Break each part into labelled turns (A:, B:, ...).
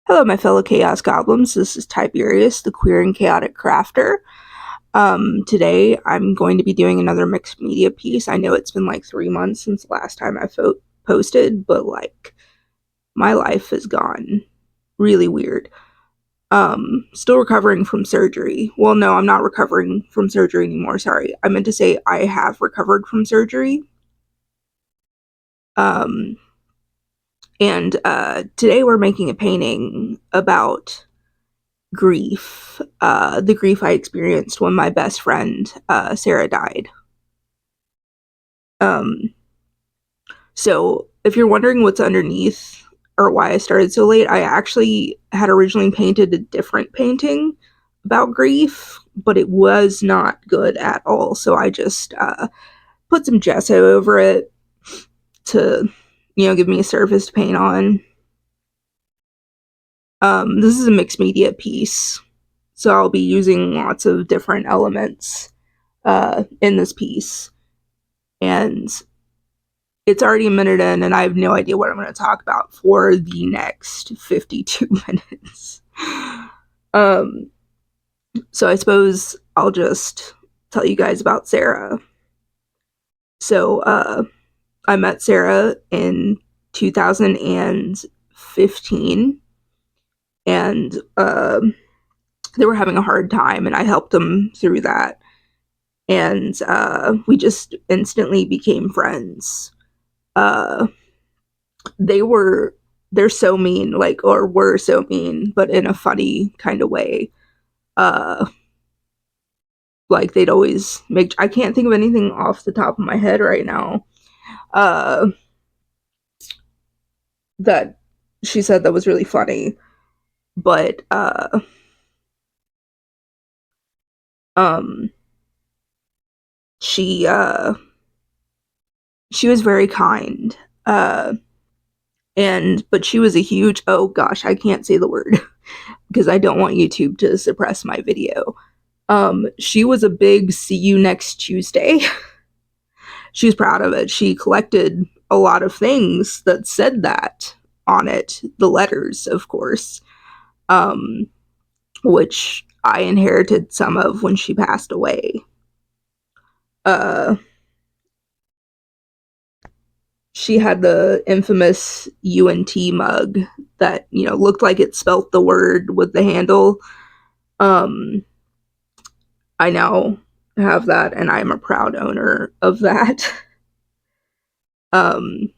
A: Hello, my fellow Chaos Goblins. This is Tiberius, the queer and chaotic crafter. Today, I'm going to be doing another mixed media piece. I know it's been like 3 months since the last time I posted, but my life has gone really weird. Still recovering from surgery. Well, no, I'm not recovering from surgery anymore. Sorry. I meant to say I have recovered from surgery. Um, and Today we're making a painting about grief, the grief I experienced when my best friend, Sarah, died. Um, so, if you're wondering what's underneath or why I started so late, I actually had originally painted a different painting about grief, but it was not good at all. So, I just put some gesso over it to, give me a surface to paint on. This is a mixed media piece, so I'll be using lots of different elements in this piece. And it's already a minute in, and I have no idea what I'm going to talk about for the next 52 minutes. um, so I suppose I'll just tell you guys about Sarah. So I met Sarah in 2015, and they were having a hard time, and I helped them through that. And we just instantly became friends. Uh, they're so mean, or were so mean, but in a funny kind of way. Uh, they'd always make. I can't think of anything off the top of my head right now. Uh, that she said that was really funny, but um, she she was very kind. But she was a huge. Oh gosh, I can't say the word because I don't want YouTube to suppress my video. She was a big see you next Tuesday. She's proud of it. She collected a lot of things that said that on it, the letters, of course, um, which I inherited some of when she passed away. Uh, she had the infamous UNT mug that, looked like it spelt the word with the handle. Um, I now have that, and I'm a proud owner of that. um,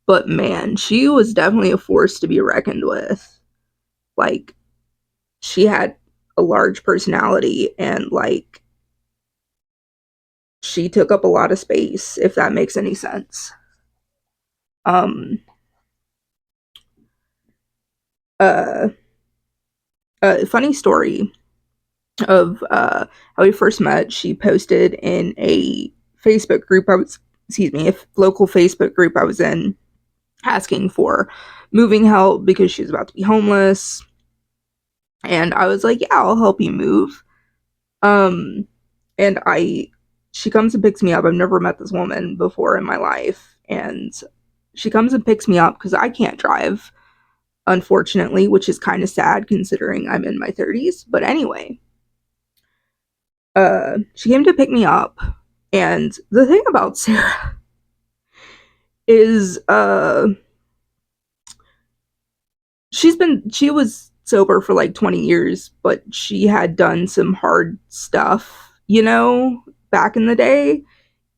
A: but man, she was definitely a force to be reckoned with. Like, she had a large personality, and she took up a lot of space, if that makes any sense. Um, uh, a funny story of how we first met. She posted in a Facebook group a local Facebook group I was in, asking for moving help because she was about to be homeless. And I was like, yeah, I'll help you move. Um, and she comes and picks me up. I've never met this woman before in my life. And she comes and picks me up because I can't drive, unfortunately, which is kind of sad considering I'm in my 30s. But anyway, she came to pick me up. And the thing about Sarah is, she was sober for like 20 years, but she had done some hard stuff, back in the day.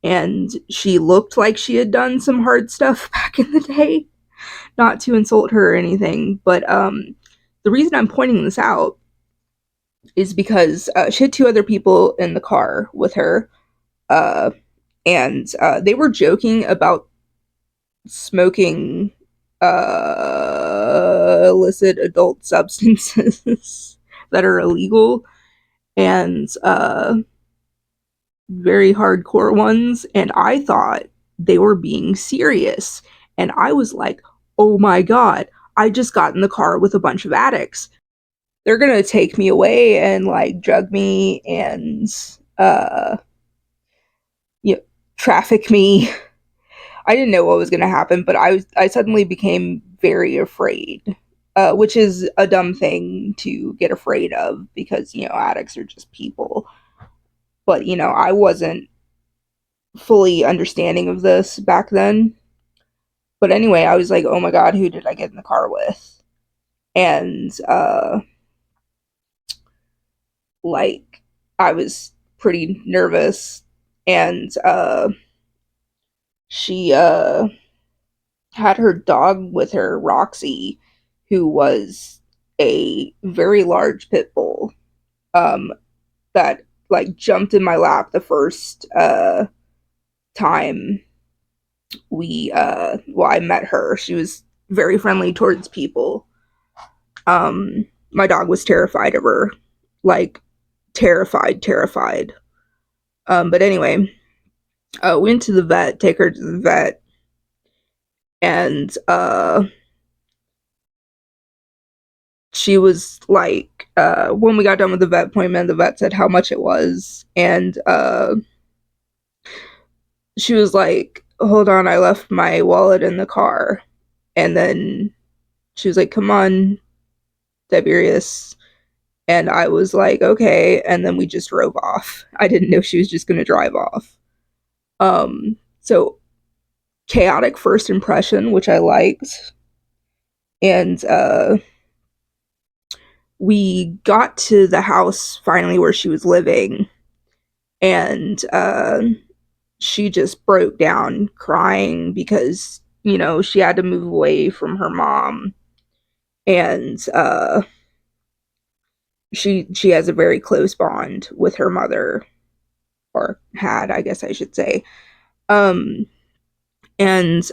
A: And she looked like she had done some hard stuff back in the day. Not to insult her or anything, but the reason I'm pointing this out is because she had two other people in the car with her, uh, and they were joking about smoking illicit adult substances that are illegal, and very hardcore ones, and I thought they were being serious. And I was like, oh my god, I just got in the car with a bunch of addicts. They're gonna take me away and drug me and you know, traffic me. I didn't know what was gonna happen, but I suddenly became very afraid. which is a dumb thing to get afraid of because, addicts are just people. But, I wasn't fully understanding of this back then. But anyway, I was like, oh my God, who did I get in the car with? And, like, I was pretty nervous. And, she, had her dog with her, Roxy, who was a very large pit bull, um, that like jumped in my lap the first time I met her. She was very friendly towards people. My dog was terrified of her, like terrified. But anyway, went to the vet, take her to the vet, and she was like, when we got done with the vet appointment, the vet said how much it was, and she was like, hold on, I left my wallet in the car. And then she was like, come on, Tiberius. And I was like, okay. And then we just drove off. I didn't know she was just going to drive off. So chaotic first impression, which I liked. And we got to the house finally where she was living. And she just broke down crying because, she had to move away from her mom. And she has a very close bond with her mother, or had, I guess I should say. Um, and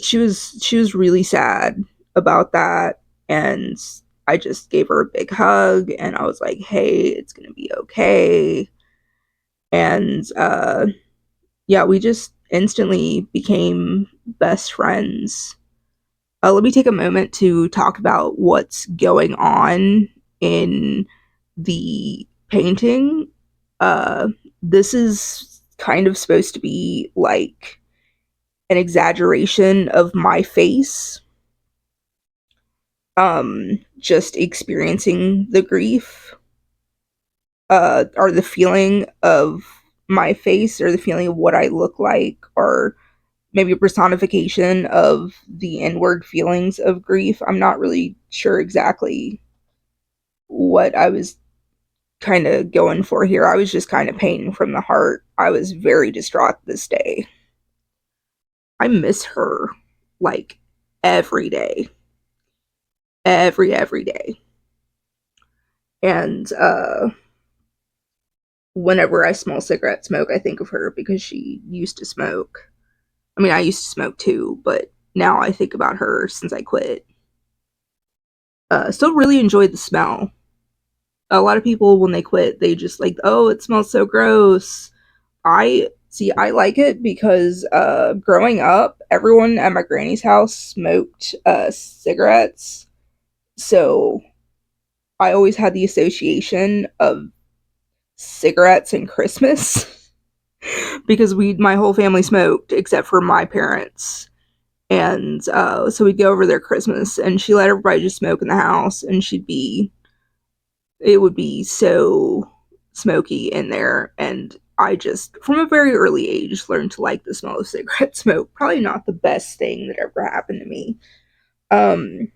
A: she was really sad about that, and I just gave her a big hug, and I was like, "Hey, it's gonna be okay." And yeah, we just instantly became best friends. Let me take a moment to talk about what's going on in the painting. Uh, this is kind of supposed to be like an exaggeration of my face, just experiencing the grief, or the feeling of my face, or the feeling of what I look like, or maybe a personification of the inward feelings of grief. I'm not really sure exactly what I was kind of going for here. I was just kind of painting from the heart. I was very distraught this day. I miss her like every day. Every day. And whenever I smell cigarette smoke, I think of her because she used to smoke. I mean, I used to smoke too, but now I think about her since I quit. Still really enjoyed the smell. A lot of people, when they quit, they just like, oh, it smells so gross. I like it because growing up, everyone at my granny's house smoked cigarettes. So I always had the association of cigarettes and Christmas because my whole family smoked except for my parents. And so we'd go over there Christmas, and she let everybody just smoke in the house, and it would be so smoky in there. And I just, from a very early age, learned to like the smell of cigarette smoke. Probably not the best thing that ever happened to me. Um,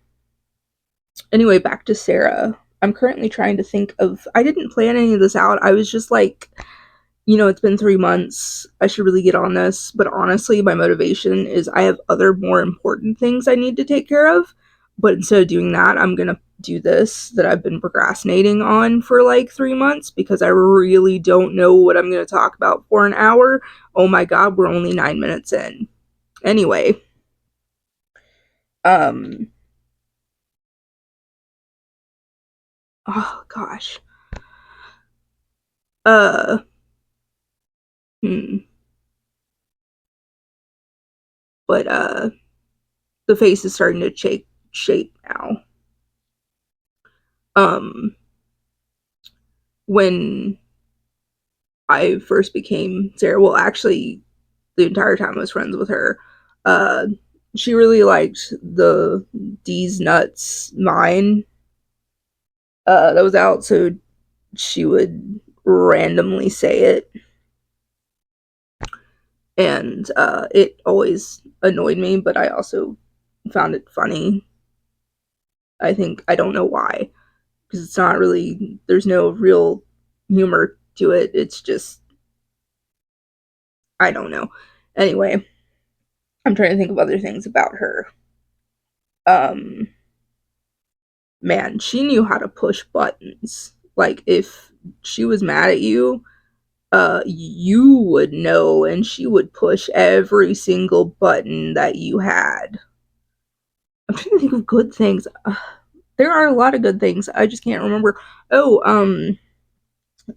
A: anyway, back to Sarah. I'm currently trying to think of, I didn't plan any of this out. I was just like, it's been 3 months. I should really get on this. But honestly, my motivation is I have other more important things I need to take care of. But instead of doing that, I'm going to do this that I've been procrastinating on for like 3 months because I really don't know what I'm going to talk about for an hour. Oh my God, we're only 9 minutes in. Anyway, um, oh gosh. Uh, hmm. But, the face is starting to take shape now. Um, when I first became Sarah, well, actually, the entire time I was friends with her, uh, she really liked the D's Nuts mine that was out, so she would randomly say it, and it always annoyed me, but I also found it funny. I don't know why, because it's not really, there's no real humor to it. It's just, I don't know. Anyway, I'm trying to think of other things about her. Um, Man, she knew how to push buttons. Like, if she was mad at you, you would know, and she would push every single button that you had. I'm trying to think of good things. There are a lot of good things. I just can't remember. Oh,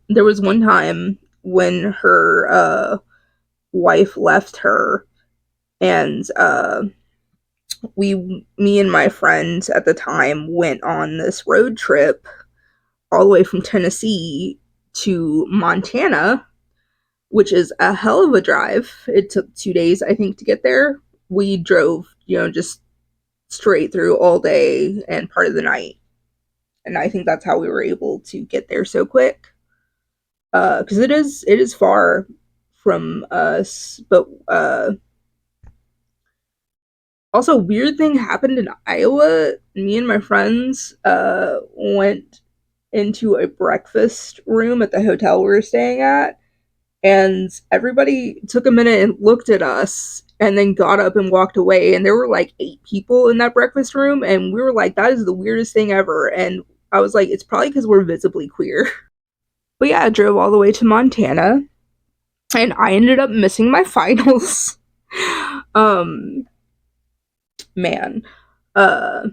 A: there was one time when her wife left her, and me and my friends at the time went on this road trip all the way from Tennessee to Montana, which is a hell of a drive. It took 2 days, I think, to get there. We drove, just straight through all day and part of the night. And I think that's how we were able to get there so quick. Because it is far from us, but also weird thing happened in Iowa. Me and my friends went into a breakfast room at the hotel we were staying at, and everybody took a minute and looked at us and then got up and walked away, and there were like 8 people in that breakfast room, and we were like, that is the weirdest thing ever. And I was like, it's probably because we're visibly queer. But yeah, I drove all the way to Montana, and I ended up missing my finals. um Man, uh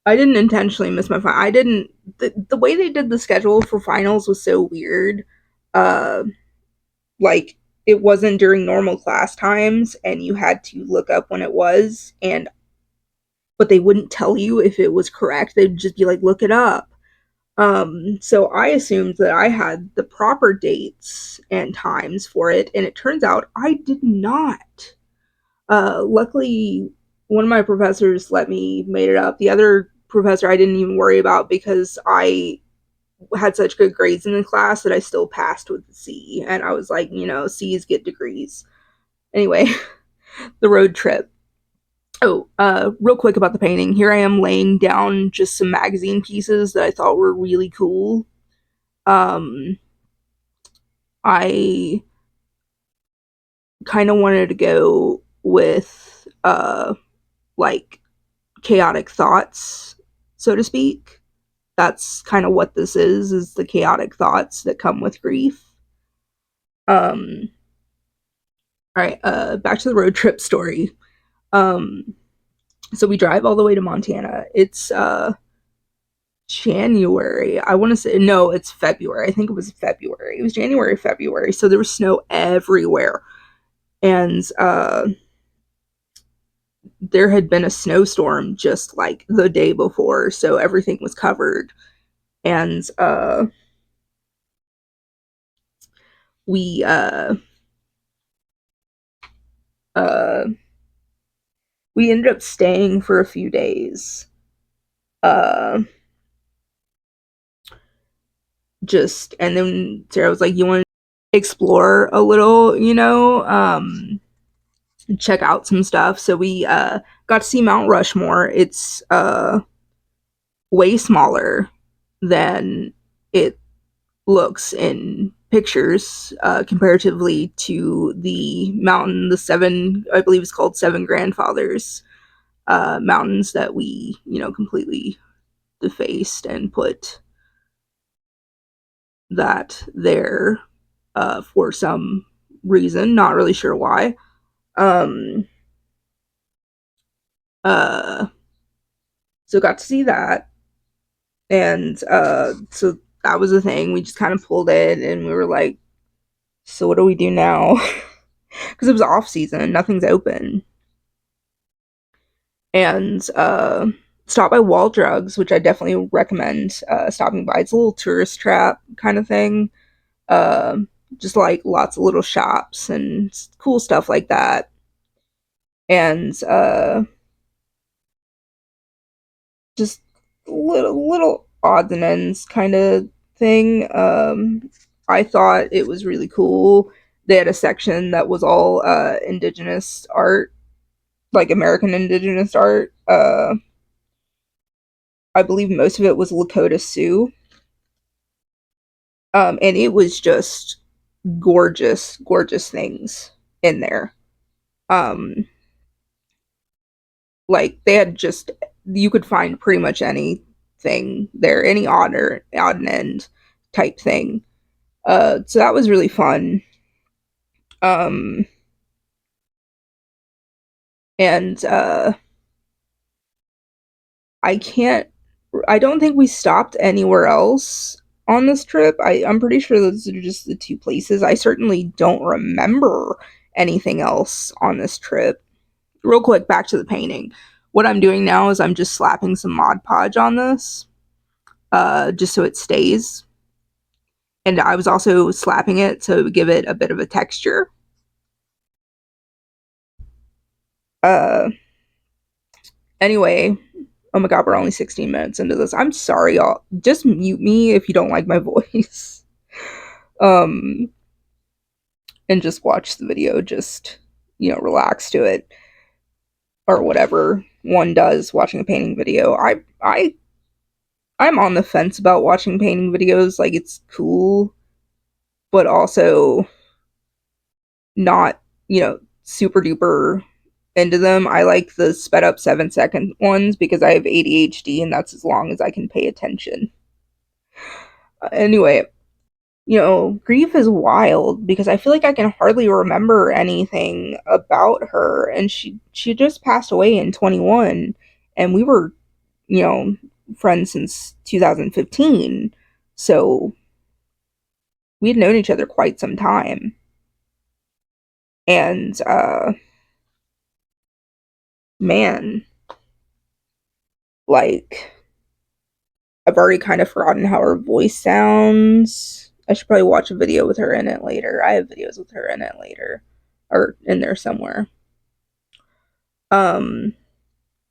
A: I didn't intentionally miss my final. I didn't. The way they did the schedule for finals was so weird. uh like, it wasn't during normal class times, and you had to look up when it was, and but they wouldn't tell you if it was correct. They'd just be like, look it up. So I assumed that I had the proper dates and times for it, and it turns out I did not. Luckily, one of my professors let me made it up. The other professor I didn't even worry about, because I had such good grades in the class that I still passed with a C. And I was like, C's get degrees. Anyway, the road trip. Oh, real quick about the painting. Here I am laying down just some magazine pieces that I thought were really cool. Um, I kind of wanted to go with like chaotic thoughts, so to speak. That's kind of what this is the chaotic thoughts that come with grief. Um, all right, back to the road trip story. Um, so we drive all the way to Montana. It's January. I want to say, no, it's February. I think it was February. It was January, February. So there was snow everywhere. And there had been a snowstorm just like the day before, so everything was covered. And we uh we ended up staying for a few days. Uh just And then Sarah was like, you want to explore a little, check out some stuff. So we got to see Mount Rushmore. It's way smaller than it looks in pictures, comparatively to the mountain, the seven, I believe it's called Seven Grandfathers mountains that we, completely defaced and put that there for some reason, not really sure why. Um, uh, so got to see that, and so that was the thing. We just kind of pulled in, and we were like, "So what do we do now?" Because it was off season, nothing's open, and stopped by Wall Drugs, which I definitely recommend stopping by. It's a little tourist trap kind of thing. Uh, just like lots of little shops and cool stuff like that. and just little odds and ends kind of thing. I thought it was really cool. They had a section that was all indigenous art, like American indigenous art. I believe most of it was Lakota Sioux. And it was just gorgeous, gorgeous things in there. Um, like they had just you could find pretty much anything there, any odd and end type thing. So that was really fun. Um, and I can't. I don't think we stopped anywhere else on this trip. I'm pretty sure those are just the two places. I certainly don't remember anything else on this trip. Real quick, back to the painting. What I'm doing now is I'm just slapping some Mod Podge on this, just so it stays. And I was also slapping it to give it a bit of a texture. Uh, anyway, oh my god, we're only 16 minutes into this. I'm sorry, y'all. Just mute me if you don't like my voice. um, and just watch the video. Just, relax to it. Or whatever one does watching a painting video. I'm on the fence about watching painting videos. Like, it's cool, but also not, super duper into them. I like the sped up 7-second ones because I have ADHD and that's as long as I can pay attention. Anyway, grief is wild because I feel like I can hardly remember anything about her, and she just passed away in 21, and we were, you know, friends since 2015. So we had known each other quite some time. And man, like I've already kind of forgotten how her voice sounds. I should probably watch a video with her in it later. I have videos with her in it later, or in there somewhere. Um,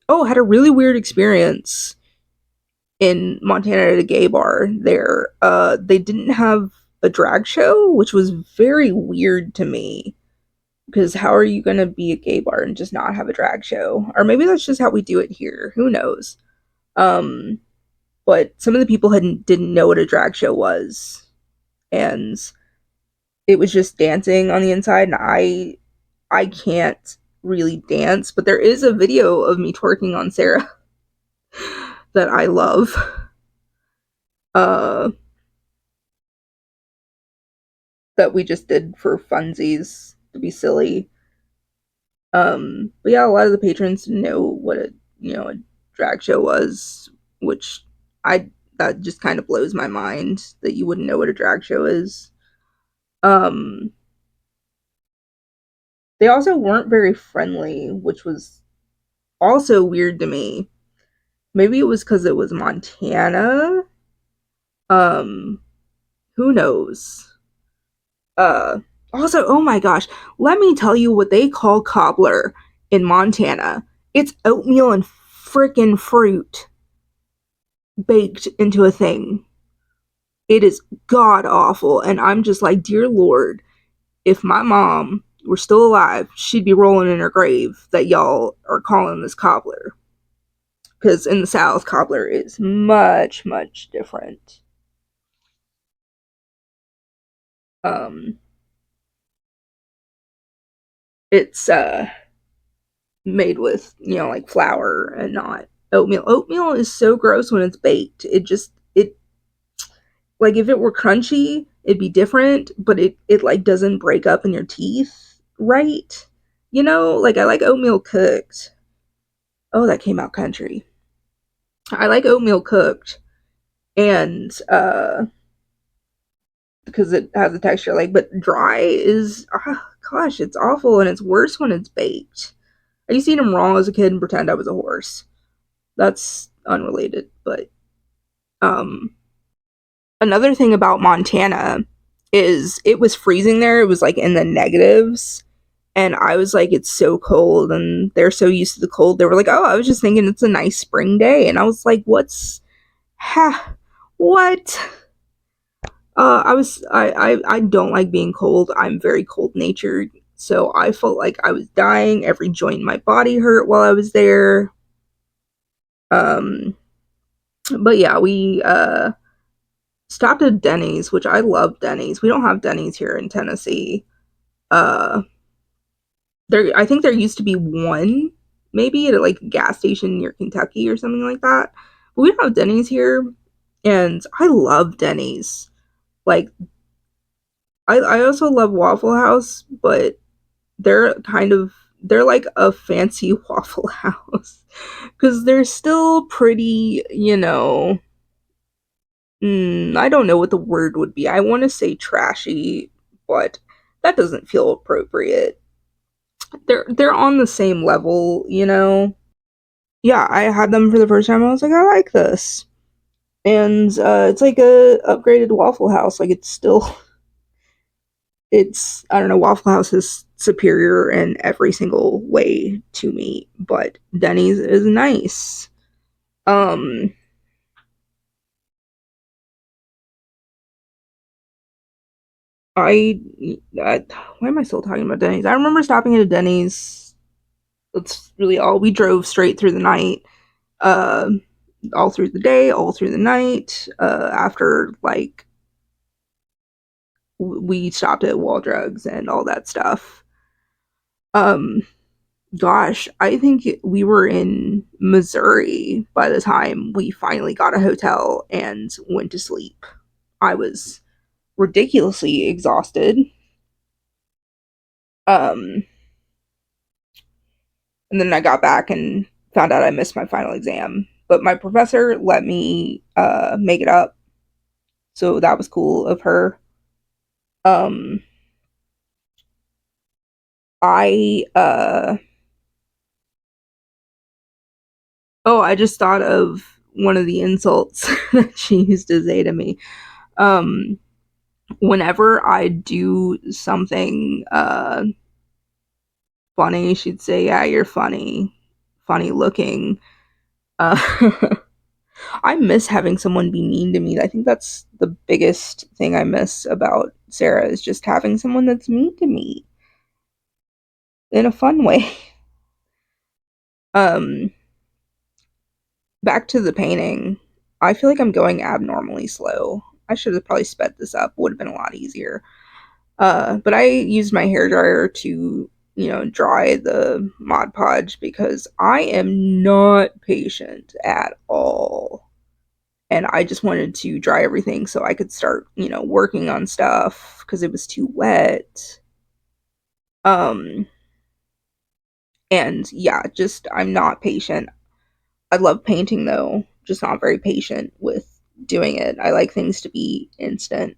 A: oh, had a really weird experience in Montana at a gay bar there. They didn't have a drag show, which was very weird to me. Because how are you going to be a gay bar and just not have a drag show? Or maybe that's just how we do it here. Who knows? Um, but some of the people didn't know what a drag show was, and it was just dancing on the inside. And I can't really dance, but there is a video of me twerking on Sarah that I love. Uh, that we just did for funsies to be silly. But yeah, a lot of the patrons didn't know what a drag show was, which I that just kind of blows my mind that you wouldn't know what a drag show is. Um, they also weren't very friendly, which was also weird to me. Maybe it was because it was Montana. Um, who knows? Uh, also, oh my gosh, let me tell you what they call cobbler in Montana. It's oatmeal and frickin' fruit baked into a thing. It is god awful, and I'm just like, dear Lord, if my mom were still alive, she'd be rolling in her grave that y'all are calling this cobbler. Because in the South, cobbler is much, much different. Um, it's made with like flour and not oatmeal. Oatmeal is so gross when it's baked. It like if it were crunchy, it'd be different, but it like doesn't break up in your teeth right. Like I like oatmeal cooked. Oh, that came out country. I like oatmeal cooked and because it has a texture like, but dry is gosh, it's awful, and it's worse when it's baked. I used to eat them raw as a kid and pretend I was a horse. That's unrelated, but um another thing about Montana is it was freezing there. It was like in the negatives, And I was like, it's so cold. And they're so used to the cold. They were like, oh, I was just thinking it's a nice spring day. And I was like, what? I don't like being cold. I'm very cold natured. So I felt like I was dying. Every joint in my body hurt while I was there. Um, but yeah, we stopped at Denny's, which I love Denny's. We don't have Denny's here in Tennessee. Uh, I think there used to be one, maybe at like a gas station near Kentucky or something like that. But we don't have Denny's here, and I love Denny's. Like, I also love Waffle House, but they're like a fancy Waffle House because they're still pretty, I don't know what the word would be. I want to say trashy, but that doesn't feel appropriate. They're on the same level. Yeah, I had them for the first time. I was like, I like this, and it's like a upgraded Waffle House. Like it's I don't know. Waffle House is superior in every single way to me, but Denny's is nice. Um, I, why am I still talking about Denny's? I remember stopping at a Denny's. That's really all. We drove straight through the night, uh, all through the day, all through the night. After like we stopped at Wall Drugs and all that stuff. Um, Gosh, I think we were in Missouri by the time we finally got a hotel and went to sleep. I was ridiculously exhausted. Um, and then I got back and found out I missed my final exam. But my professor let me make it up, so that was cool of her. Um, I oh, I just thought of one of the insults that she used to say to me. Um, Whenever I do something funny, she'd say, "Yeah, you're funny, funny looking." Uh, I miss having someone be mean to me. I think that's the biggest thing I miss about Sarah is just having someone that's mean to me in a fun way. Um, Back to the painting. I feel like I'm going abnormally slow. I should have probably sped this up. Would have been a lot easier. But I used my hair dryer to, dry the Mod Podge because I am not patient at all. And I just wanted to dry everything so I could start, working on stuff because it was too wet. Um, and yeah, just I'm not patient. I love painting though, just not very patient with doing it. I like things to be instant.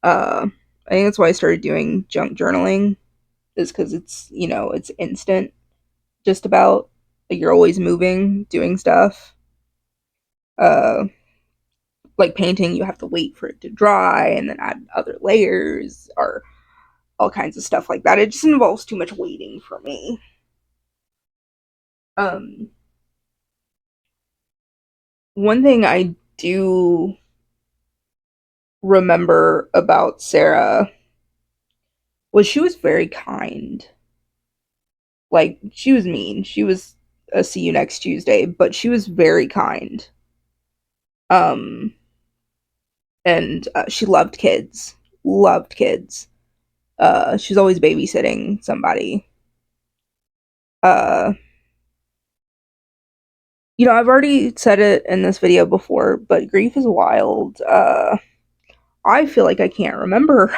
A: I think that's why I started doing junk journaling is because it's instant, just about. Like you're always moving, doing stuff. Uh, like painting, you have to wait for it to dry and then add other layers or all kinds of stuff like that. It just involves too much waiting for me. Um, One thing I do remember about Sarah was she was very kind. Like she was mean. She was a see you next Tuesday, but she was very kind. Um, and she loved kids. Loved kids. She's always babysitting somebody. Uh, I've already said it in this video before, but grief is wild. I feel like I can't remember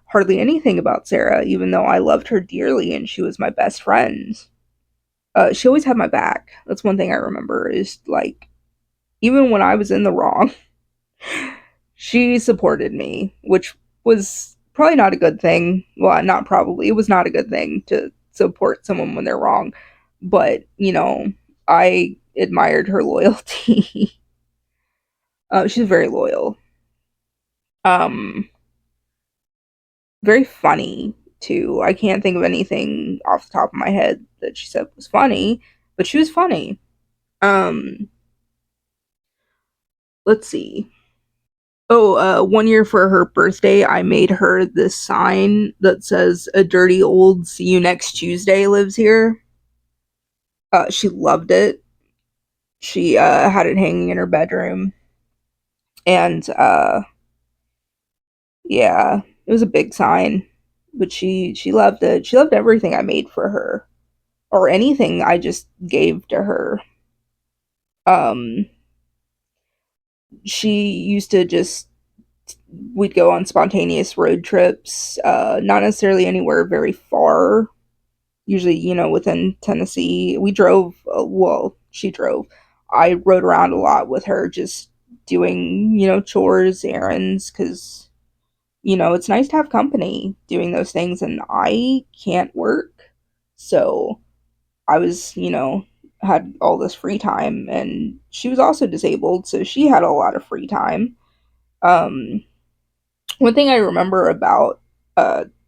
A: hardly anything about Sarah, even though I loved her dearly and she was my best friend. She always had my back. That's one thing I remember is like, even when I was in the wrong, she supported me, which was probably not a good thing. Well, not probably. It was not a good thing to support someone when they're wrong. But, I admired her loyalty. She's very loyal. Um, Very funny too. I can't think of anything off the top of my head that she said was funny, but she was funny. Um, let's see. Oh, 1 year for her birthday, I made her this sign that says, "A dirty old see you next Tuesday lives here." She loved it. She had it hanging in her bedroom, and yeah, it was a big sign, but she loved it. She loved everything I made for her, or anything I just gave to her. Um, she used to just we'd go on spontaneous road trips, not necessarily anywhere very far. Usually, within Tennessee. We drove. Well, she drove. I rode around a lot with her, just doing chores, errands, because it's nice to have company doing those things, and I can't work. So I was, had all this free time, and she was also disabled, so she had a lot of free time. Um, One thing I remember about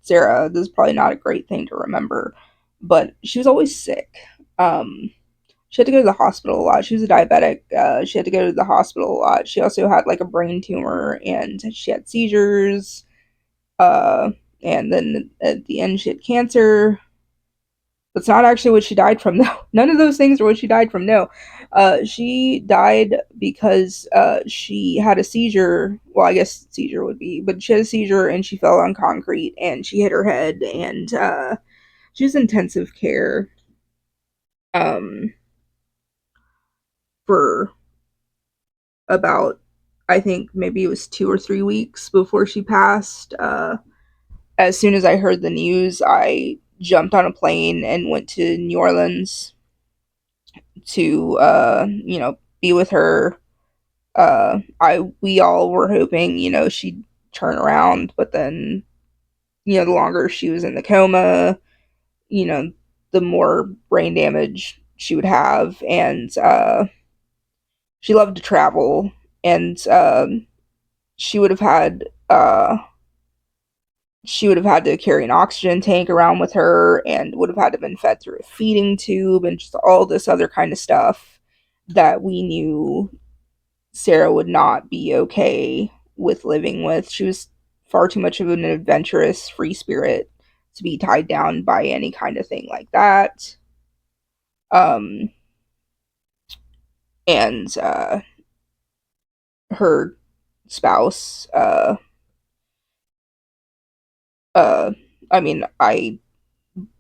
A: Sarah, this is probably not a great thing to remember, but she was always sick. Um, she had to go to the hospital a lot. She was a diabetic. She had to go to the hospital a lot. She also had like a brain tumor, and she had seizures. Uh, and then at the end, she had cancer. That's not actually what she died from, though. None of those things are what she died from. No, she died because she had a seizure. Well, I guess seizure would be, but she had a seizure and she fell on concrete and she hit her head, and she was in intensive care um, for about, I think maybe it was 2 or 3 weeks before she passed. As soon as I heard the news, I jumped on a plane and went to New Orleans to be with her. I We all were hoping she'd turn around, but then the longer she was in the coma, you know the more brain damage she would have, and she loved to travel, and she would have had she would have had to carry an oxygen tank around with her, and would have had to been fed through a feeding tube, and just all this other kind of stuff that we knew Sarah would not be okay with living with. She was far too much of an adventurous, free spirit to be tied down by any kind of thing like that. Um, and her spouse, uh, I mean,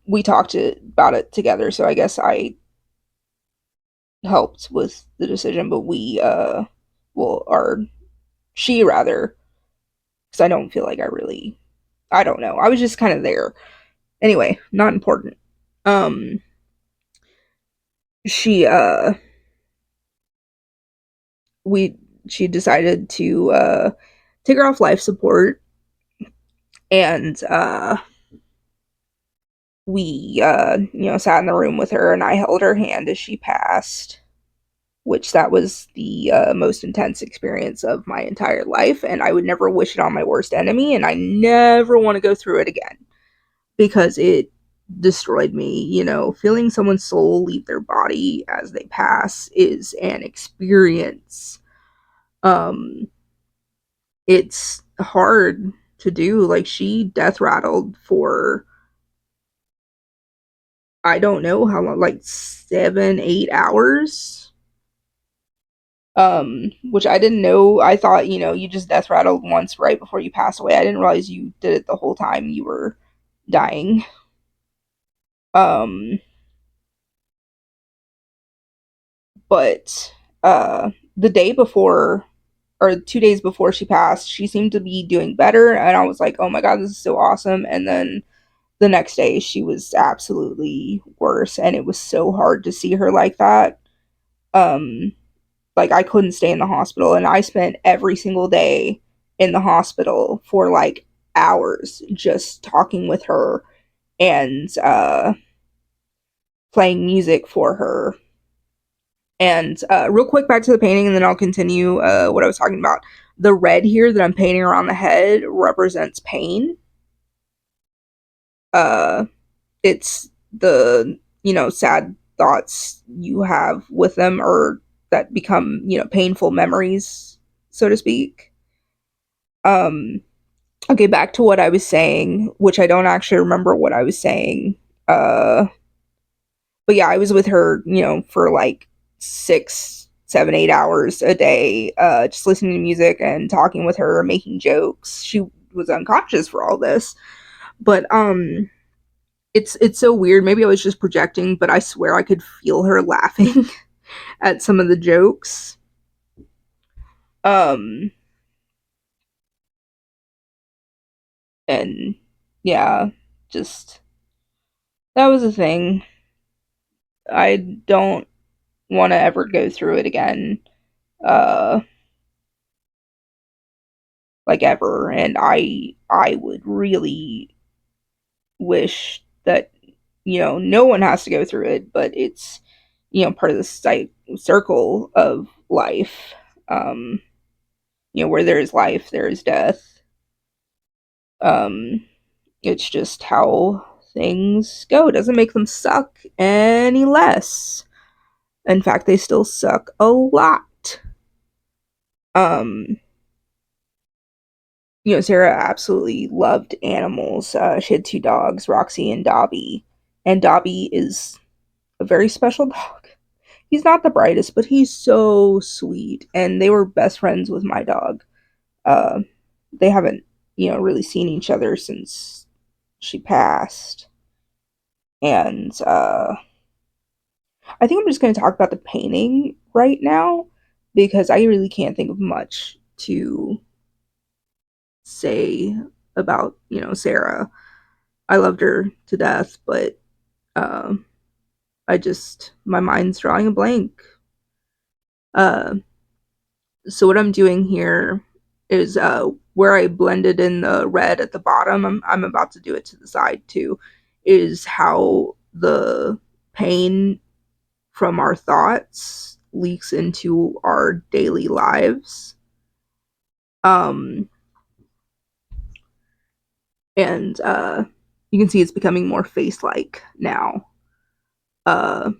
A: we talked about it together, so I guess I helped with the decision, but well, or she rather, because I don't feel like I don't know. I was just kind of there. Anyway, not important. Um, she we she decided to take her off life support, and we sat in the room with her, and I held her hand as she passed, which that was the most intense experience of my entire life, and I would never wish it on my worst enemy, and I never want to go through it again because it destroyed me. Feeling someone's soul leave their body as they pass is an experience. um it's hard to do. Like, she death rattled for, I don't know how long, like 7, 8 hours. Which I didn't know. I thought, you just death rattled once right before you pass away. I didn't realize you did it the whole time you were dying. Um, but the day before, or 2 days before she passed, she seemed to be doing better, and I was like, oh my god, this is so awesome. And then the next day she was absolutely worse, and it was so hard to see her like that. Um, like, I couldn't stay in the hospital, and I spent every single day in the hospital for like hours just talking with her, and playing music for her. And real quick, back to the painting, and then I'll continue what I was talking about. The red here that I'm painting around the head represents pain. uh it's the, sad thoughts you have with them, or that become, painful memories, so to speak. um okay, back to what I was saying, which I don't actually remember what I was saying. But yeah, I was with her, for like 6, 7, 8 hours a day, just listening to music and talking with her, making jokes. She was unconscious for all this. But it's so weird. Maybe I was just projecting, but I swear I could feel her laughing at some of the jokes. Um and yeah, just that was a thing. I don't want to ever go through it again. Uh like ever, and I would really wish that, no one has to go through it, but it's, part of the circle of life. um where there is life, there is death. um it's just how things go. It doesn't make them suck any less. In fact, they still suck a lot. um Sarah absolutely loved animals. She had two dogs, Roxy and Dobby. And Dobby is a very special dog. He's not the brightest, but he's so sweet. And they were best friends with my dog. Uh, they haven't, really seen each other since she passed. And I think I'm just going to talk about the painting right now because I really can't think of much to say about, Sarah. I loved her to death, but um, my mind's drawing a blank. Uh, so what I'm doing here is where I blended in the red at the bottom. I'm about to do it to the side too. Is how the pain from our thoughts leaks into our daily lives. Um, and you can see it's becoming more face-like now. Uh,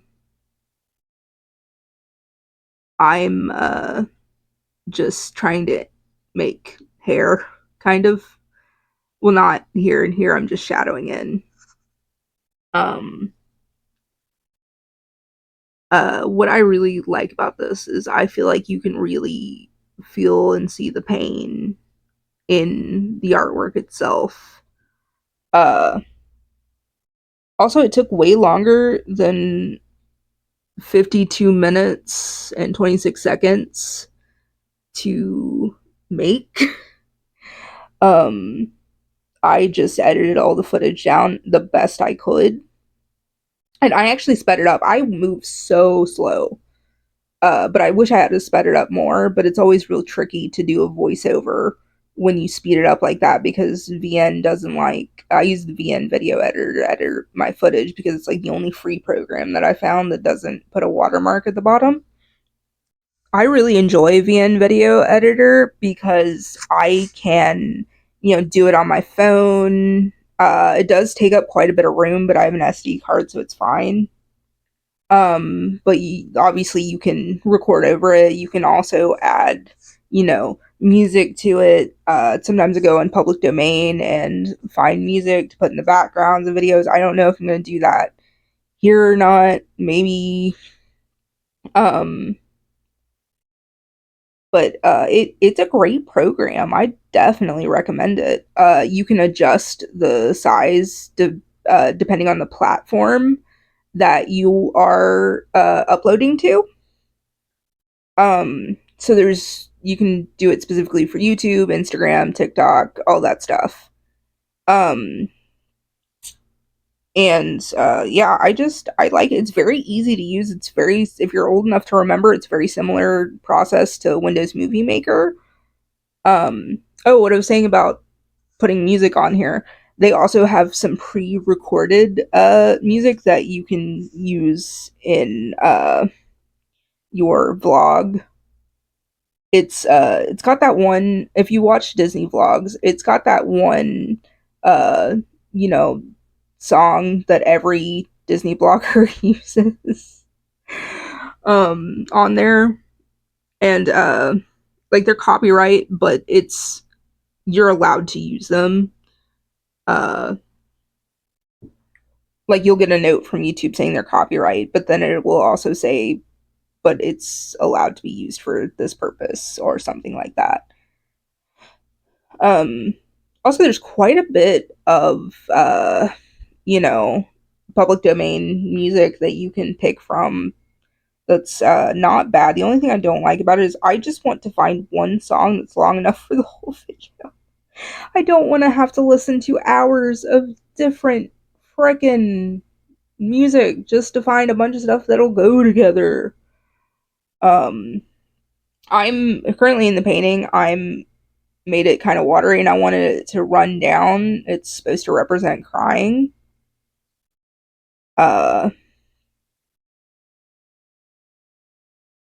A: I'm just trying to make hair, kind of. Well, not here and here. I'm just shadowing in. Um, what I really like about this is I feel like you can really feel and see the pain in the artwork itself. Uh, Also, it took way longer than 52 minutes and 26 seconds to make. um, I just edited all the footage down the best I could. And I actually sped it up. I move so slow. But I wish I had to sped it up more, but it's always real tricky to do a voiceover when you speed it up like that because VN doesn't like. I use the VN video editor to edit my footage because it's like the only free program that I found that doesn't put a watermark at the bottom. I really enjoy VN Video Editor because I can, do it on my phone. It does take up quite a bit of room, but I have an SD card, so it's fine. But obviously you can record over it. You can also add, music to it. Sometimes I go in public domain and find music to put in the backgrounds of videos. I don't know if I'm going to do that here or not. Maybe. Um, but it's a great program. I definitely recommend it. You can adjust the size depending on the platform that you are uploading to. So you can do it specifically for YouTube, Instagram, TikTok, all that stuff. Um, and yeah, I like it. It's very easy to use. It's very, if you're old enough to remember, it's very similar process to Windows Movie Maker. Oh, what I was saying about putting music on here. They also have some pre-recorded music that you can use in your vlog. It's got that one, if you watch Disney vlogs, it's got that one uh you know song that every Disney blogger uses on there, and like they're copyright, but it's you're allowed to use them. Uh, like you'll get a note from YouTube saying they're copyright, but then it will also say, but it's allowed to be used for this purpose or something like that. Um, Also, there's quite a bit of you know, public domain music that you can pick from that's not bad. The only thing I don't like about it is I just want to find one song that's long enough for the whole video. I don't want to have to listen to hours of different frickin' music just to find a bunch of stuff that'll go together. Um, I'm currently in the painting. I'm made it kind of watery and I wanted it to run down. It's supposed to represent crying. Uh,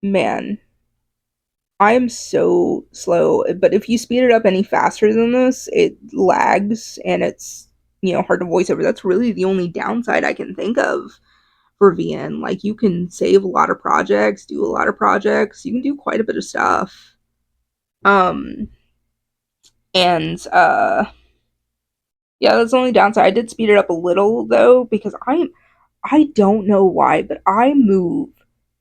A: Man, I am so slow, but if you speed it up any faster than this, it lags and it's, hard to voice over. That's really the only downside I can think of for VN. Like, you can save a lot of projects, do a lot of projects, you can do quite a bit of stuff. Um, and Yeah, that's the only downside. I did speed it up a little though because I don't know why, but I move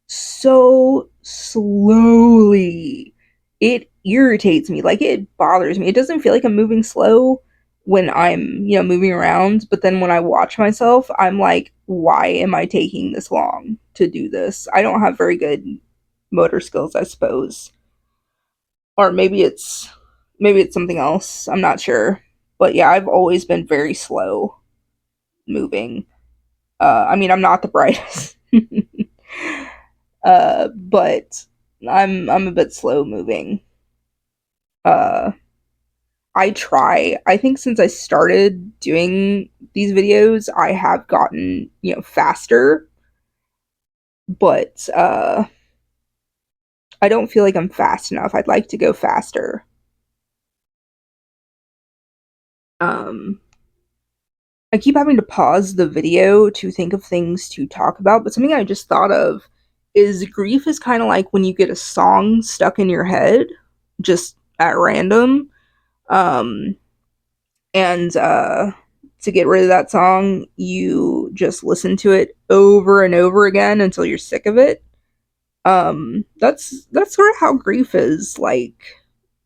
A: so slowly. It irritates me. Like it bothers me. It doesn't feel like I'm moving slow when I'm, moving around, but then when I watch myself, I'm like, why am I taking this long to do this? I don't have very good motor skills, I suppose. Or maybe it's something else. I'm not sure. But yeah, I've always been very slow moving. I mean, I'm not the brightest, but I'm a bit slow moving. Uh, I try. I think since I started doing these videos, I have gotten faster, but I don't feel like I'm fast enough. I'd like to go faster. Um, I keep having to pause the video to think of things to talk about, but something I just thought of is grief is kind of like when you get a song stuck in your head just at random. Um, and To get rid of that song, you just listen to it over and over again until you're sick of it. That's sort of how grief is like.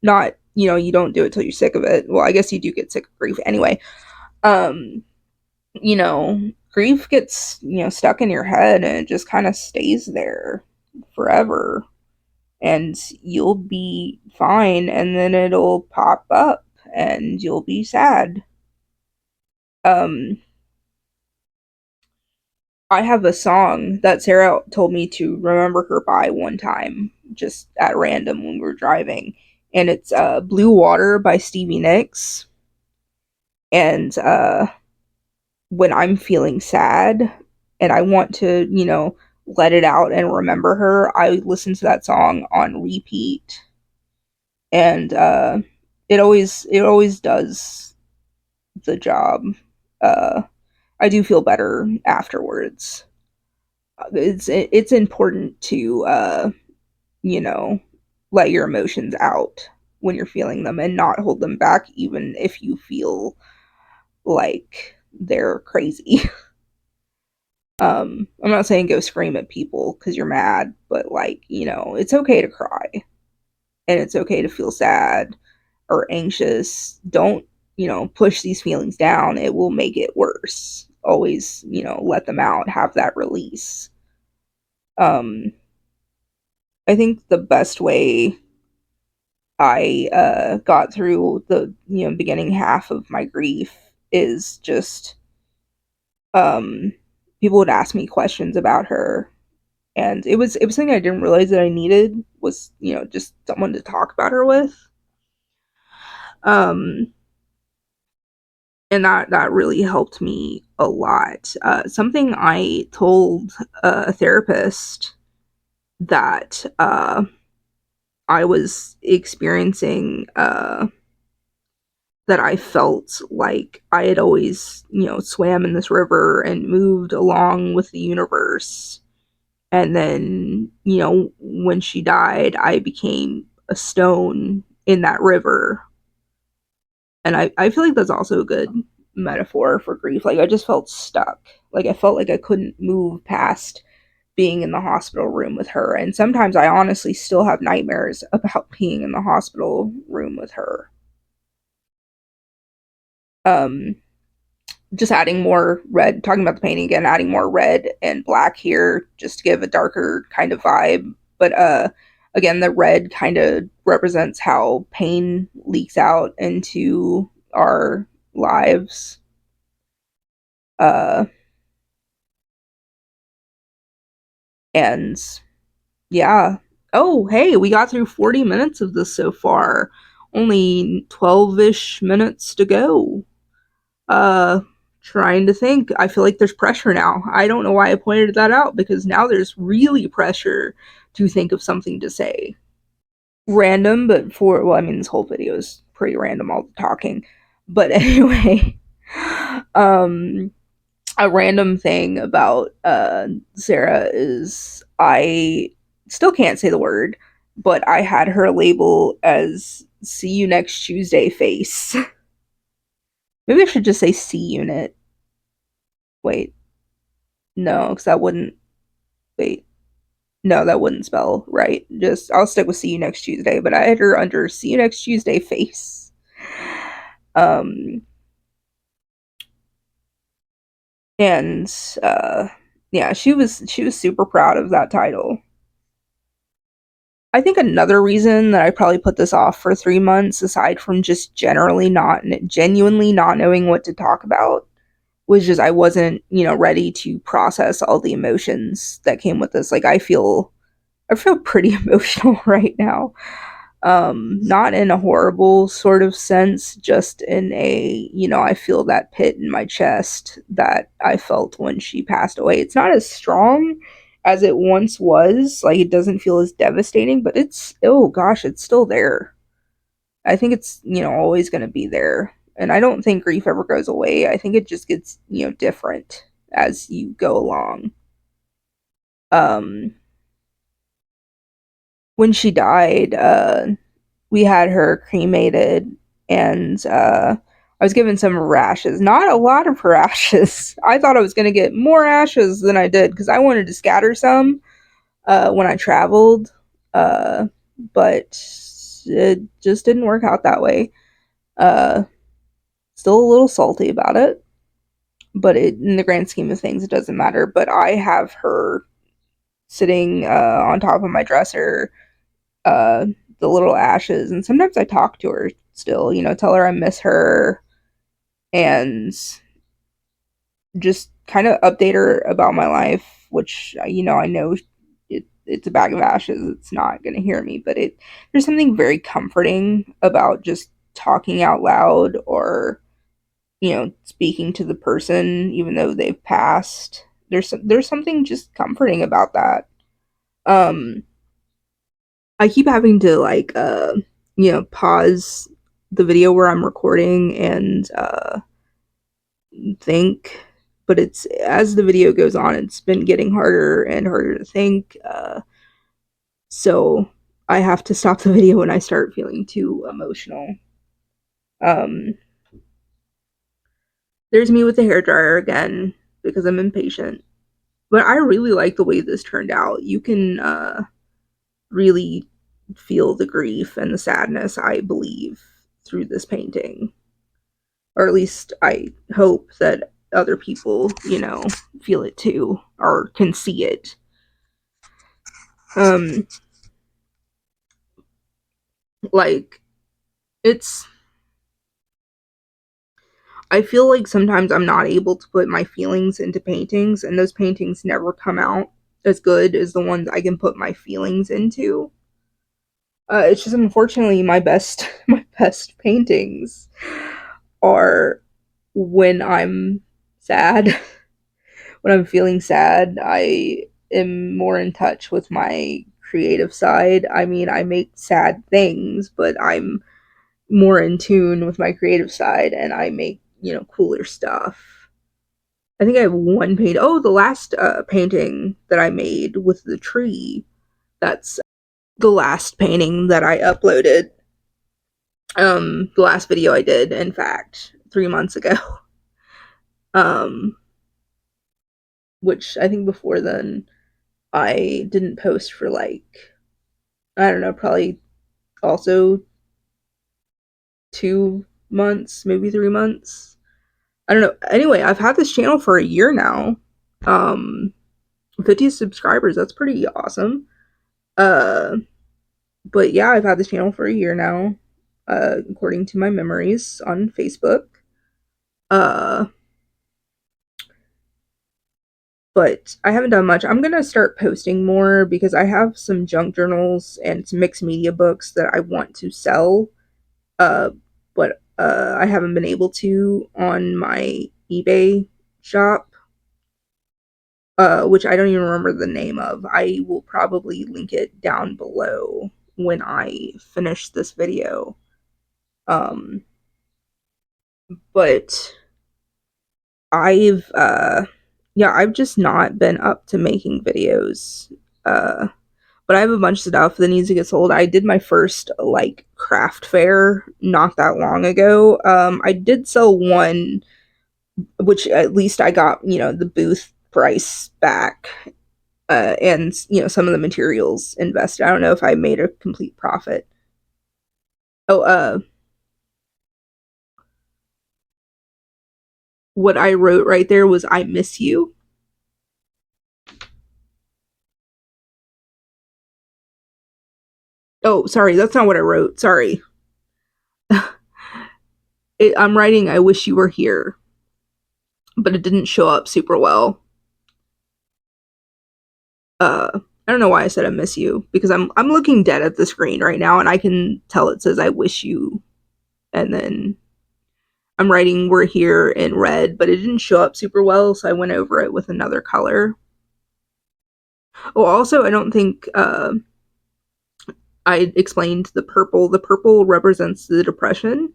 A: Not, you don't do it till you're sick of it. Well, I guess you do get sick of grief anyway. Um, Grief gets, stuck in your head and it just kind of stays there forever. And you'll be fine and then it'll pop up and you'll be sad. Um, I have a song that Sarah told me to remember her by one time, just at random when we were driving. And it's Blue Water by Stevie Nicks. And when I'm feeling sad and I want to, let it out and remember her, I listen to that song on repeat. And it always does the job. Uh I do feel better afterwards. It's important to you know, let your emotions out when you're feeling them and not hold them back even if you feel like they're crazy. I'm not saying go scream at people because you're mad, but like, it's okay to cry and it's okay to feel sad or anxious. Don't, push these feelings down. It will make it worse. Always, let them out, have that release. Um, I think the best way I got through the, beginning half of my grief is just um people would ask me questions about her and it was something I didn't realize that I needed was just someone to talk about her with. Um, and that really helped me a lot. Something I told a therapist that I was experiencing that I felt like I had always, swam in this river and moved along with the universe. And then, when she died, I became a stone in that river. And I feel like that's also a good metaphor for grief. Like, I just felt stuck. Like, I felt like I couldn't move past being in the hospital room with her. And sometimes I honestly still have nightmares about being in the hospital room with her. Um, just adding more red, talking about the painting again, adding more red and black here just to give a darker kind of vibe. But again, the red kind of represents how pain leaks out into our lives. Uh, and yeah. Oh, hey, we got through 40 minutes of this so far. Only 12-ish minutes to go. Uh, Trying to think. I feel like there's pressure now. I don't know why I pointed that out because now there's really pressure to think of something to say. Random, but well, I mean, this whole video is pretty random, all the talking. But anyway, um, a random thing about Sarah is I still can't say the word, but I had her label as "See you next Tuesday" face. Maybe I should just say "C unit." Wait, no, because that wouldn't. Wait, no, that wouldn't spell right. Just I'll stick with "See you next Tuesday," but I had her under "See you next Tuesday" face. Um, and yeah, she was super proud of that title. I think another reason that I probably put this off for 3 months, aside from just genuinely not knowing what to talk about, was just I wasn't, ready to process all the emotions that came with this. Like I feel pretty emotional right now. Not in a horrible sort of sense, just in a, I feel that pit in my chest that I felt when she passed away. It's not as strong as it once was. Like, it doesn't feel as devastating, but oh gosh, it's still there. I think it's, always going to be there. And I don't think grief ever goes away. I think it just gets, different as you go along. Um, when she died, we had her cremated, and I was given some rashes. Not a lot of rashes. I thought I was going to get more ashes than I did because I wanted to scatter some when I traveled, uh, but it just didn't work out that way. Uh, Still a little salty about it, but in the grand scheme of things, it doesn't matter. But I have her sitting on top of my dresser, uh, the little ashes, and sometimes I talk to her still, tell her I miss her and just kind of update her about my life, which, I know it's a bag of ashes. It's not going to hear me, but there's something very comforting about just talking out loud or, speaking to the person, even though they've passed. There's something just comforting about that. Um, I keep having to like pause the video where I'm recording and think, but it's as the video goes on, it's been getting harder and harder to think. So I have to stop the video when I start feeling too emotional. Um, there's me with the hair dryer again because I'm impatient. But I really like the way this turned out. You can really feel the grief and the sadness, I believe, through this painting. Or at least I hope that other people, feel it too or can see it. Um, like it's I feel like sometimes I'm not able to put my feelings into paintings, and those paintings never come out as good as the ones I can put my feelings into. It's just unfortunately my best my best paintings are when I'm sad. When I'm feeling sad, I am more in touch with my creative side. I mean, I make sad things, but I'm more in tune with my creative side and I make, cooler stuff. I think I have one paint. Oh, the last painting that I made with the tree. That's the last painting that I uploaded. The last video I did, in fact, 3 months ago. Um, which I think before then I didn't post for like, I don't know, probably also 2 months, maybe 3 months. I don't know. Anyway, I've had this channel for a year now. Um, 50 subscribers. That's pretty awesome. Uh, but yeah, I've had this channel for a year now, according to my memories on Facebook. Uh, but I haven't done much. I'm gonna start posting more because I have some junk journals and some mixed media books that I want to sell. Uh, but I haven't been able to on my eBay shop, which I don't even remember the name of. I will probably link it down below when I finish this video. Um, but I've just not been up to making videos. Uh, but I have a bunch of stuff that needs to get sold. I did my first like craft fair not that long ago. I did sell one, which at least I got, the booth price back, and some of the materials invested. I don't know if I made a complete profit. Oh, what I wrote right there was "I miss you." Oh, sorry, that's not what I wrote. Sorry. I'm writing "I wish you were here," but it didn't show up super well. I don't know why I said "I miss you" because I'm looking dead at the screen right now and I can tell it says "I wish you," and then I'm writing "we're here" in red, but it didn't show up super well, so I went over it with another color. Oh, also, I don't think I explained the purple. The purple represents the depression,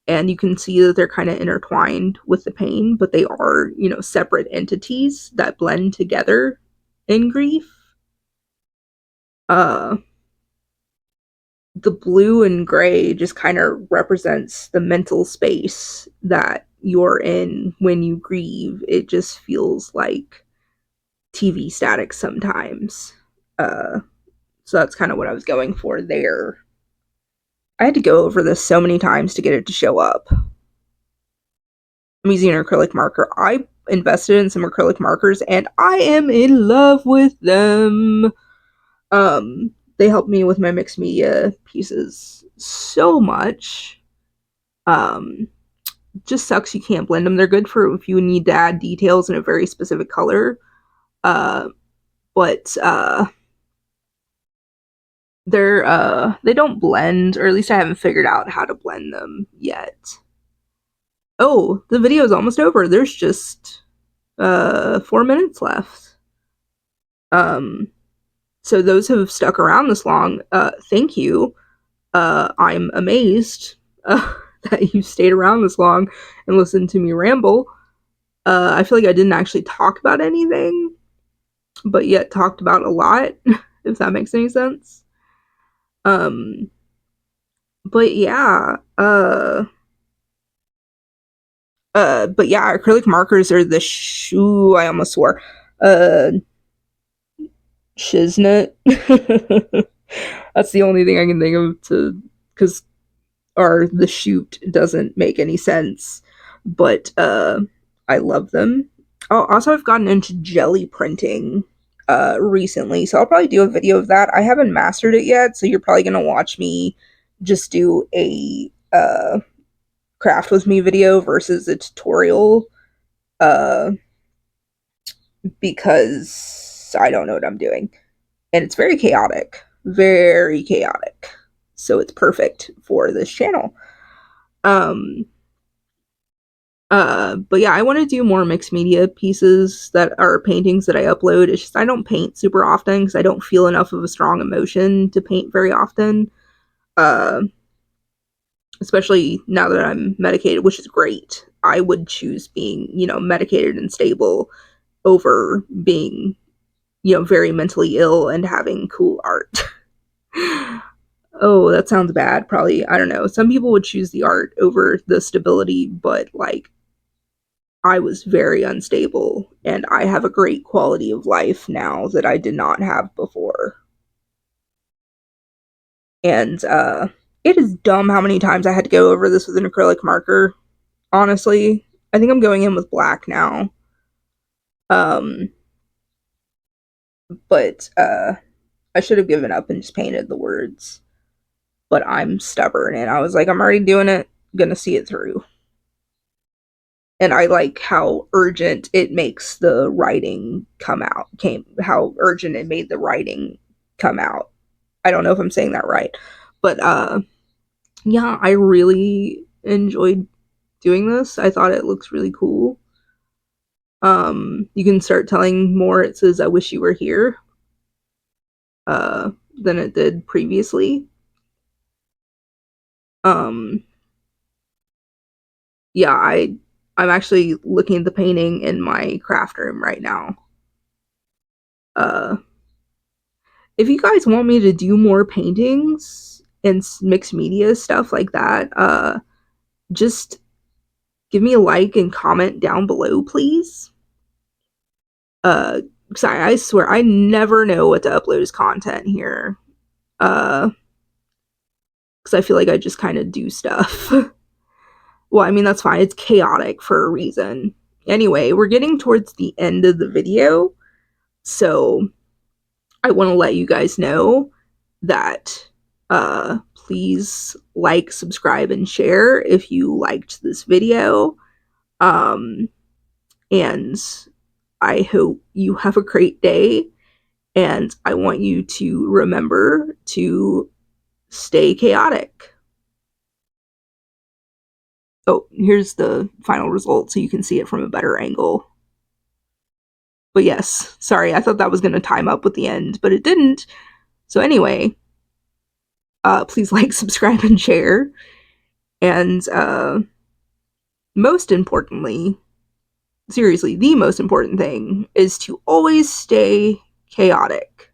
A: and you can see that they're kind of intertwined with the pain, but they are, separate entities that blend together in grief. Uh, the blue and gray just kind of represents the mental space that you're in when you grieve. It just feels like TV static sometimes. Uh, so that's kind of what I was going for there. I had to go over this so many times to get it to show up. I'm using an acrylic marker. I invested in some acrylic markers and I am in love with them. They help me with my mixed media pieces so much. Um, just sucks you can't blend them. They're good for if you need to add details in a very specific color. Uh, but they don't blend, or at least I haven't figured out how to blend them yet. Oh, the video is almost over. There's just 4 minutes left. So those who have stuck around this long, thank you. I'm amazed that you stayed around this long and listened to me ramble. I feel like I didn't actually talk about anything, but yet talked about a lot, if that makes any sense. Um, but yeah, but yeah, acrylic markers are the shoe. I almost swore. Shiznit. That's the only thing I can think of to, because, or the shoot doesn't make any sense, but I love them. Oh, also, I've gotten into jelly printing recently, so I'll probably do a video of that. I haven't mastered it yet, so you're probably gonna watch me just do a craft with me video versus a tutorial, uh, because I don't know what I'm doing, and it's very chaotic, very chaotic. So it's perfect for this channel. Um, but yeah, I want to do more mixed media pieces that are paintings that I upload. It's just I don't paint super often because I don't feel enough of a strong emotion to paint very often. Uh, especially now that I'm medicated, which is great. I would choose being, medicated and stable over being, very mentally ill and having cool art. Oh, that sounds bad. Probably, I don't know. Some people would choose the art over the stability, but like I was very unstable and I have a great quality of life now that I did not have before. And it is dumb how many times I had to go over this with an acrylic marker. Honestly, I think I'm going in with black now. Um, but I should have given up and just painted the words. But I'm stubborn and I was like, I'm already doing it, gonna see it through. And I like how urgent it makes the writing come out. How urgent it made the writing come out. I don't know if I'm saying that right. But yeah, I really enjoyed doing this. I thought it looks really cool. You can start telling more. It says I wish you were here than it did previously. Um yeah, I'm actually looking at the painting in my craft room right now. Uh if you guys want me to do more paintings and mixed media stuff like that, just give me a like and comment down below, please. Because I swear I never know what to upload as content here. Uh, because I feel like I just kind of do stuff. Well, I mean, that's fine. It's chaotic for a reason. Anyway, we're getting towards the end of the video, so I want to let you guys know that please like, subscribe, and share if you liked this video. Um, and I hope you have a great day. And I want you to remember to stay chaotic. Oh, here's the final result so you can see it from a better angle. But yes, sorry, I thought that was going to time up with the end, but it didn't. So anyway, please like, subscribe, and share. And most importantly, seriously, the most important thing is to always stay chaotic.